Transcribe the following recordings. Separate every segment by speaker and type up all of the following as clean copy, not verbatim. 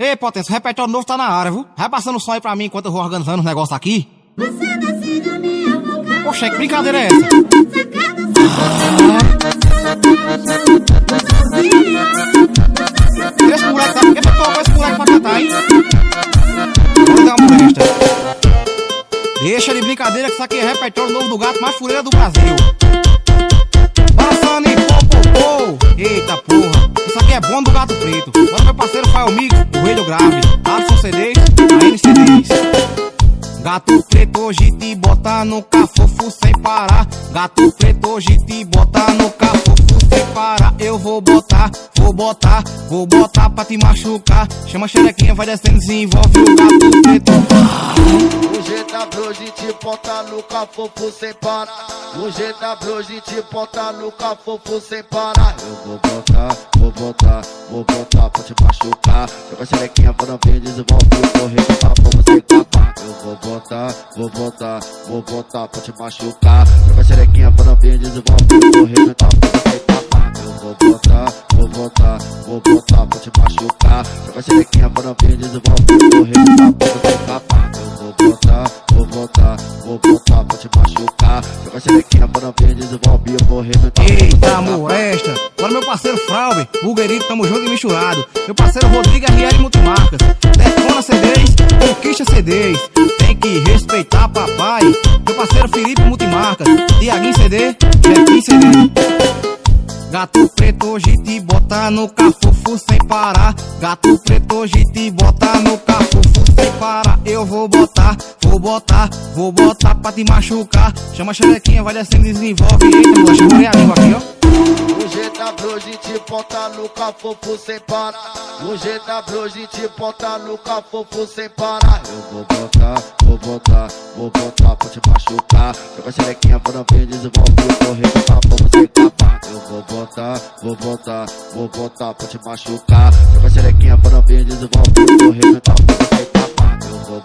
Speaker 1: Ei, Potência, o repertório novo tá na área, viu? Vai passando o som aí pra mim enquanto eu vou organizando os negócios aqui.
Speaker 2: Você desce na minha boca.
Speaker 1: Poxa, que brincadeira é essa? Esse moleque tá... Por que tu esse moleque pra cantar, hein? Vou dar uma molesta. Deixa de brincadeira que isso aqui é repertório novo do gato mais fureira do Brasil. Balançando e pô. Eita porra, isso aqui é bom do Gato Preto. Agora meu parceiro Fael Mix, o Rei do Grave, Alisson CDs, a NCDs. Gato Preto hoje te bota no cafofo sem parar. Gato Preto hoje te bota no cafofo sem parar. Eu vou botar pra te machucar. Chama a xerequinha, vai descendo, desenvolve o Gato Preto.
Speaker 3: O GW hoje te bota no cafofo sem parar. O GW hoje te bota no cafofo sem parar. Eu vou botar pra te machucar. Joga a xerequinha, quando vem, desenvolve o correio pra você capar. Eu vou botar pra te machucar. Joga a xerequinha, quando vem, desenvolve o correio pra você capar. Eu vou botar pra te machucar. Joga a xerequinha, quando vem, desenvolve o correio pra você capar. Eu vou botar pra te machucar. Joga a xerequinha, quando vem, desenvolve o correio pra você
Speaker 1: Eita,
Speaker 3: capar.
Speaker 1: molesta. Agora meu parceiro Frauber, Bulguerito, tamo junto e misturado. Meu parceiro Rodrigo RL Multimarcas, Detona CDs, Conquista CDs. Tem que respeitar papai. Meu parceiro Felipe Multimarcas, Tiaguinho CD, Jequinho CD. Gato Preto hoje te bota no cafofo sem parar. Gato Preto hoje te bota no cafofo sem parar. Eu vou botar pra te machucar. Chama a xerequinha, vai descendo e desenvolve. Eita, moleque, morei a língua aqui, ó.
Speaker 3: O GW hoje te bota no cafofo sem parar. O GW hoje te bota no cafofo sem parar. Eu vou botar pra te machucar. Joga a xerequinha, quando vem, desenvolve o correio pra você capar. Eu vou botar pra te machucar. Joga a xerequinha, quando vem, desenvolve o correio pra você capar. Eu vou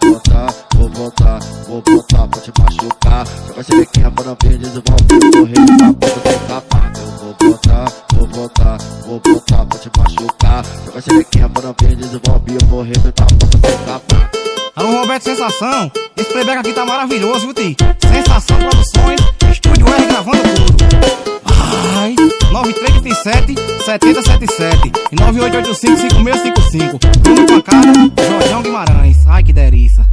Speaker 3: botar pra te machucar. Joga a xerequinha, quando vem, desenvolve o correio pra você capar. Eu vou botar pra te machucar. Joga a xerequinha, quando vem, desenvolve o correio pra você capar.
Speaker 1: Alô, Roberto Sensação, esse playback aqui tá maravilhoso, viu, Ti? Sensação Produções, Estúdio R gravando tudo. Ai, 9337 7077 e 9885 5655. Bruno Pancada, Jorjão Guimarães. Ai, que delícia.